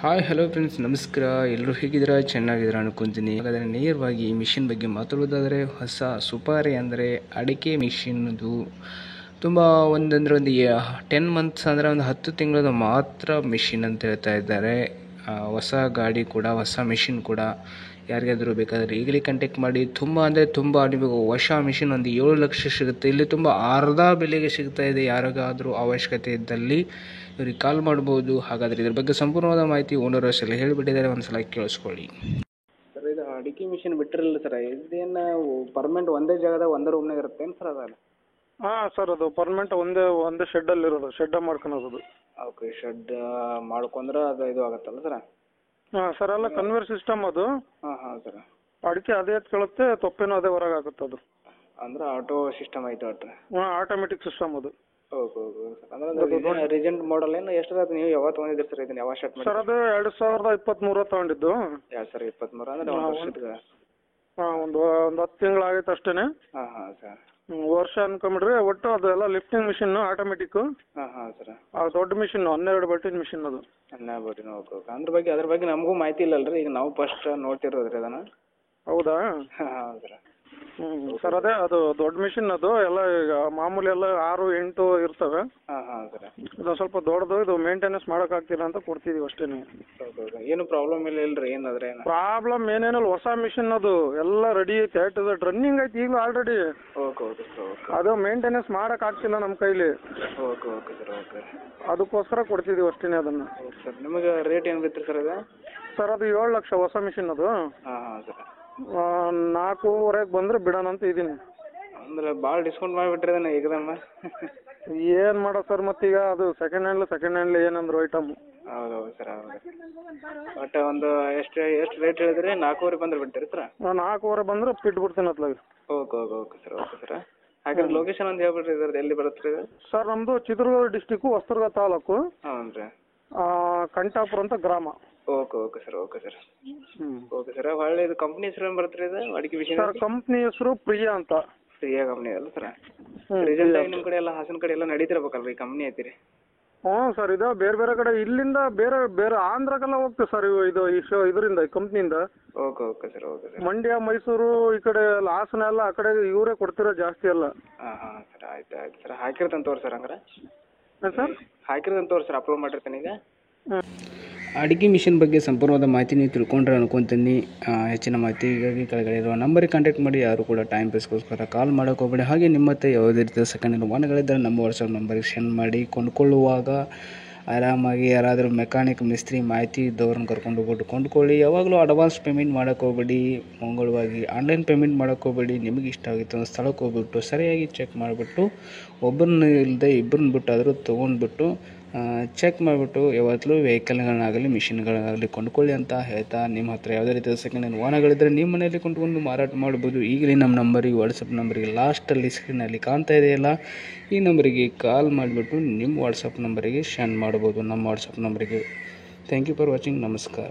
Hi hello friends, ನಮಸ್ಕಾರ. ಎಲ್ಲರೂ ಹೇಗಿದ್ದೀರಾ? ಚೆನ್ನಾಗಿದ್ದೀರಾ ಅನ್ಕೊತೀನಿ. ಹಾಗಾದರೆ ನೇರವಾಗಿ ಈ ಮಿಷಿನ್ ಬಗ್ಗೆ ಮಾತಾಡೋದಾದರೆ, ಹೊಸ ಸುಪಾರಿ ಅಂದರೆ ಅಡಿಕೆ ಮಿಷಿನ್ದು ತುಂಬ ಒಂದು 10 ಮಂತ್ಸ್ ಅಂದರೆ ಒಂದು 10 ತಿಂಗಳದು ಮಾತ್ರ ಮಿಷಿನ್ ಅಂತ ಹೇಳ್ತಾ ಇದ್ದಾರೆ. ಹೊಸ ಗಾಡಿ ಕೂಡ, ಹೊಸ ಮಿಷಿನ್ ಕೂಡ. ಯಾರಿಗಾದರೂ ಬೇಕಾದರೆ ಈಗಲೇ ಕಾಂಟ್ಯಾಕ್ಟ್ ಮಾಡಿ. ತುಂಬ ನಿಮಗೆ ಹೊಸ ಮಿಷಿನ್ ಒಂದು 7 ಲಕ್ಷ ಸಿಗುತ್ತೆ. ಇಲ್ಲಿ ತುಂಬ ಅರ್ಧ ಬೆಲೆಗೆ ಸಿಗ್ತಾ ಇದೆ. ಯಾರಿಗಾದರೂ ಅವಶ್ಯಕತೆ ಇದ್ದಲ್ಲಿ ಇವ್ರಿಗೆ ಕಾಲ್ ಮಾಡ್ಬೋದು. ಹಾಗಾದರೆ ಇದ್ರ ಬಗ್ಗೆ ಸಂಪೂರ್ಣವಾದ ಮಾಹಿತಿ ಓನರ್ ಅಷ್ಟೆಲ್ಲ ಹೇಳಿಬಿಟ್ಟಿದ್ದಾರೆ, ಒಂದ್ಸಲ ಕೇಳಿಸ್ಕೊಳ್ಳಿ. ಸರ್, ಇದು ಅಡಿಕೆ ಮಿಷಿನ್ ಬಿಟ್ಟಿರಲಿಲ್ಲ ಸರ್, ಇದೇನು ಪರ್ಮನೆಂಟ್ ಒಂದೇ ಜಾಗದಾಗ ಒಂದೇ ರೂಮ್ನಾಗ ಇರುತ್ತೆ ಸರ್? ಅದ ಹಾಂ ಸರ್, ಅದು ಪರ್ಮನೆಂಟ್ ಒಂದೇ ಶೆಡ್ಡಲ್ಲಿರೋದು, ಶೆಡ್ಡ ಮಾಡ್ಕೊಳೋದು. ಓಕೆ, ಶೆಡ್ ಮಾಡ್ಕೊಂಡ್ರೆ ಅದು ಇದು ಆಗುತ್ತಲ್ಲ ಸರ್? ಹಾಂ ಸರ್, ಎಲ್ಲ ಕನ್ವೇರ್ ಸಿಸ್ಟಮ್ ಅದು. ಹಾಂ ಸರ್. ಅಡಿಕೆ ಅದೇ ಎತ್ಕೊಳುತ್ತೆ, ತೊಪ್ಪೇನೂ ಅದೇ ಹೊರಗೆ ಆಗುತ್ತೆ ಅದು. ಅಂದ್ರೆ ಆಟೋ ಸಿಸ್ಟಮ್ ಐತೆ ಒಟ್ಟು? ಹಾಂ, ಆಟೋಮೆಟಿಕ್ ಸಿಸ್ಟಮ್ ಅದು. Okay sir. ಅಂದ್ರೆ ರೀಜೆಂಟ್ ಮಾಡಲ್ ಏನು ಎಷ್ಟು ನೀವು ಯಾವಾಗ ತೊಗೊಂಡಿದ್ದೀರಿ ಸರ್? ಇದನ್ನು ಯಾವಾಗ ಸ್ಟಾರ್ಟ್ ಮಾಡಿ ಸರ್? ಅದು 2023 ತೊಗೊಂಡಿದ್ದು. 2023 ಅಂದ್ರೆ ಒಂದು ವರ್ಷದ? ಹಾಂ, ಒಂದು 10 ತಿಂಗಳಾಗೈತೆ ಅಷ್ಟೇ. ಹಾಂ ಸರ್. ವರ್ಷ ಅನ್ಕೊಂಬಿಡ್ರಿ. ಒಟ್ಟು ಅದು ಎಲ್ಲ ಲಿಫ್ಟಿಂಗ್ ಮಿಷಿನ್ ಆಟೋಮೆಟಿಕ್. ಹಾಂ ಸರ್. ಅದು ದೊಡ್ಡ ಮಿಷಿನ್, 12 ಬಟ್ಟಿನ ಮಿಷಿನ್ ಅದು. 12 ಬಟ್ಟಿನ. ಓಕೆ. ಅದ್ರ ಬಗ್ಗೆ ನಮಗೂ ಮಾಹಿತಿ ಇಲ್ಲಲ್ರಿ, ಈಗ ನಾವು ಫಸ್ಟ್ ನೋಡ್ತಿರೋದ್ರಿ ಅದನ್ನು. ಹೌದಾ? ಹಾಂ ಸರ್. ಸರ್, ಅದೇ ಅದು ದೊಡ್ಡ ಮಿಷಿನ್ ಅದು. ಎಲ್ಲ ಈಗ ಮಾಮೂಲಿ ಎಲ್ಲ 6, 8 ಇರ್ತವೆ. ಹಾಂ ಸರ್. ಇದು ಸ್ವಲ್ಪ ದೊಡ್ಡದು, ಇದು ಮೇಂಟೆನೆನ್ಸ್ ಮಾಡೋಕ್ಕಾಗ್ತಿಲ್ಲ ಅಂತ ಕೊಡ್ತಿದೀವಿ ಅಷ್ಟೇ. ಏನು ಪ್ರಾಬ್ಲಮ್ ಇಲ್ಲರಿ? ಏನಾದ್ರೆ ಪ್ರಾಬ್ಲಮ್ ಏನೇನಲ್ಲ, ಹೊಸ ಮಿಷಿನ್ ಅದು ಎಲ್ಲ ರೆಡಿ ಐತೆ, ರನ್ನಿಂಗ್ ಐತಿ ಈಗಲೂ ಆಲ್ರೆಡಿ. Okay sir. ಅದು ಮೇಂಟೆನೆನ್ಸ್ ಮಾಡೋಕ್ಕಾಗ್ತಿಲ್ಲ ನಮ್ಮ ಕೈಲಿ. Okay sir. ಓಕೆ, ಅದಕ್ಕೋಸ್ಕರ ಕೊಡ್ತಿದೀವಿ ಅಷ್ಟೇ ಅದನ್ನು. ಸರ್, ನಿಮಗೆ ರೇಟ್ ಏನು ಬಿತ್ತು ಸರ್ ಅದು? ಸರ್, ಅದು 7 ಲಕ್ಷ ಹೊಸ ಮಿಷಿನ್ ಅದು. ಹಾಂ ಸರ್. 4.5 ಬಂದರೆ ಬಿಡೋಣ ಅಂತ ಇದ್ದೀನಿ. ಅಂದ್ರೆ ಭಾಳ ಡಿಸ್ಕೌಂಟ್ ಮಾಡಿಬಿಟ್ರಿ ಈಗದಮ್ಮ. ಏನು ಮಾಡೋ ಸರ್, ಮತ್ತೀಗ ಅದು ಸೆಕೆಂಡ್ ಹ್ಯಾಂಡ್ಲ್ ಏನಂದ್ರು ಐಟಮ್. ಹೌದು ಸರ್. ಬಟ್ ಒಂದು ಎಷ್ಟು ರೇಟ್ ಹೇಳಿದ್ರಿ? 4.5 ಬಂದ್ರೆ ಬಿಡ್ತೀರಿ ಸರ್? 4.5 ಬಂದ್ರೆ ಬಿಟ್ಬಿಡ್ತೀನಿ ಅತ್ಲಾಗ. Okay sir. ಹಾಗಾದ್ರೆ ಲೊಕೇಶನ್ ಅಂತ ಹೇಳ್ಬಿಟ್ರಿ, ಇದ್ರದ್ದು ಎಲ್ಲಿ ಬರುತ್ತೆ ರೀ? ಸರ್, ನಮ್ಮದು ಚಿತ್ರದುರ್ಗ ಡಿಸ್ಟಿಕ್ಕು, ಹೊಸದುರ್ಗ ತಾಲೂಕು. ಹ್ಞೂ ರೀ. ಕಂಠಾಪುರ ಅಂತ ಗ್ರಾಮ. Okay sir. Okay sir. ಒಳ್ಳೆ ಇದು ಕಂಪ್ನಿ ಹೆಸರು ಏನು ಬರುತ್ತೆ ಇದು ಅಡಿಕೆ ಮಿಷಿನ್? ಸರ್, ಕಂಪ್ನಿ ಹೆಸರು ಪ್ರಿಯಾ ಅಂತ. ಪ್ರಿಯಾ ಕಂಪ್ನಿ ಅಲ್ಲ ಸರ್? ರೀಸೆಂಟ್ ಆಗಿ ನಿಮ್ಮ ಕಡೆ ಎಲ್ಲ ಹಾಸನ ಕಡೆ ಎಲ್ಲ ನಡೀತಿರ್ಬೇಕಲ್ರಿ, ಕಂಪ್ನಿ ಐತಿರಿ? ಹ್ಞೂ ಸರ್, ಇದು ಬೇರೆ ಕಡೆ ಇಲ್ಲಿಂದ ಬೇರೆ ಆಂಧ್ರಕ್ಕೆಲ್ಲ ಹೋಗ್ತೇವೆ ಸರ್ ಇದು ಇದರಿಂದ ಕಂಪ್ನಿಯಿಂದ. Okay sir. ಮಂಡ್ಯ, ಮೈಸೂರು, ಈ ಕಡೆ ಹಾಸನ ಎಲ್ಲ ಆ ಕಡೆ ಇವರೇ ಕೊಡ್ತಿರೋ ಜಾಸ್ತಿ ಎಲ್ಲ. ಹಾಂ ಸರ್. ಆಯ್ತು ಸರ್. ಹಾಕಿರ್ತಂತ ತೋರಿ ಸರ್. ಹಂಗಾರೆ ಸರ್ ಹಾಕಿರ್ತಂತ ತೋರಿ ಸರ್, ಅಪ್ಲೋಡ್ ಮಾಡಿರ್ತೀನಿ ಈಗ. ಅಡಿಕೆ ಮಿಷಿನ್ ಬಗ್ಗೆ ಸಂಪೂರ್ಣವಾದ ಮಾಹಿತಿ ನೀವು ತಿಳ್ಕೊಂಡ್ರೆ ಅನ್ಕೊತೀನಿ. ಹೆಚ್ಚಿನ ಮಾಹಿತಿಗಾಗಿ ಕೆಳಗಡೆ ಇರುವ ನಂಬರಿಗೆ ಕಾಂಟ್ಯಾಕ್ಟ್ ಮಾಡಿ. ಯಾರು ಕೂಡ ಟೈಮ್ ಪಾಸ್ಗೋಸ್ಕರ ಕಾಲ್ ಮಾಡೋಕೆ ಹೋಗಬೇಡಿ. ಹಾಗೆ ನಿಮ್ಮ ಹತ್ರ ಯಾವುದೇ ರೀತಿಯ ಸೆಕೆಂಡ್ ಹ್ಯಾಂಡ್ ವಾಹನಗಳಿದ್ದರೆ ನಮ್ಮ ವಾಟ್ಸಪ್ ನಂಬರಿಗೆ ಸೆಂಡ್ ಮಾಡಿ. ಕೊಂಡ್ಕೊಳ್ಳುವಾಗ ಆರಾಮಾಗಿ ಯಾರಾದರೂ ಮೆಕ್ಯಾನಿಕ್, ಮಿಸ್ತ್ರಿ ಮಾಹಿತಿ ಇದ್ದವ್ರನ್ನ ಕರ್ಕೊಂಡು ಹೋಗ್ಬಿಟ್ಟು ಕೊಂಡ್ಕೊಳ್ಳಿ. ಯಾವಾಗಲೂ ಅಡ್ವಾನ್ಸ್ ಪೇಮೆಂಟ್ ಮಾಡೋಕೆ ಹೋಗಬೇಡಿ. ಮಂಗಳವಾಗಿ ಆನ್ಲೈನ್ ಪೇಮೆಂಟ್ ಮಾಡೋಕೆ ಹೋಗಬೇಡಿ. ನಿಮಗೆ ಇಷ್ಟ ಆಗಿತ್ತು ಒಂದು ಸ್ಥಳಕ್ಕೆ ಹೋಗ್ಬಿಟ್ಟು ಸರಿಯಾಗಿ ಚೆಕ್ ಮಾಡಿಬಿಟ್ಟು, ಒಬ್ಬರನ್ನ ಇಲ್ಲದೆ ಇಬ್ಬರನ್ನ ಬಿಟ್ಟಾದರೂ ತೊಗೊಂಡ್ಬಿಟ್ಟು ಚೆಕ್ ಮಾಡಿಬಿಟ್ಟು ಯಾವತ್ತೂ ವೆಹಿಕಲ್ಗಳನ್ನಾಗಲಿ ಮಿಷಿನ್ಗಳಾಗಲಿ ಕೊಂಡ್ಕೊಳ್ಳಿ ಅಂತ ಹೇಳ್ತಾ, ನಿಮ್ಮ ಹತ್ರ ಯಾವುದೇ ರೀತಿಯ ಸೆಕೆಂಡ್ ಹ್ಯಾಂಡ್ ವಾಹನಗಳಿದ್ದರೆ ನಿಮ್ಮ ಮನೆಯಲ್ಲಿ ಕೊಂಡ್ಕೊಂಡು ಮಾರಾಟ ಮಾಡ್ಬೋದು. ಈಗಲೇ ನಮ್ಮ ನಂಬರಿಗೆ, ವಾಟ್ಸಪ್ ನಂಬರಿಗೆ ಲಾಸ್ಟಲ್ಲಿ ಸ್ಕ್ರೀನಲ್ಲಿ ಕಾಣ್ತಾ ಇದೆಯಲ್ಲ, ಈ ನಂಬರಿಗೆ ಕಾಲ್ ಮಾಡಿಬಿಟ್ಟು ನಿಮ್ಮ ವಾಟ್ಸಪ್ ನಂಬರಿಗೆ ಸೆಂಡ್ ಮಾಡ್ಬೋದು, ನಮ್ಮ ವಾಟ್ಸಪ್ ನಂಬರಿಗೆ. Thank you for watching. ನಮಸ್ಕಾರ.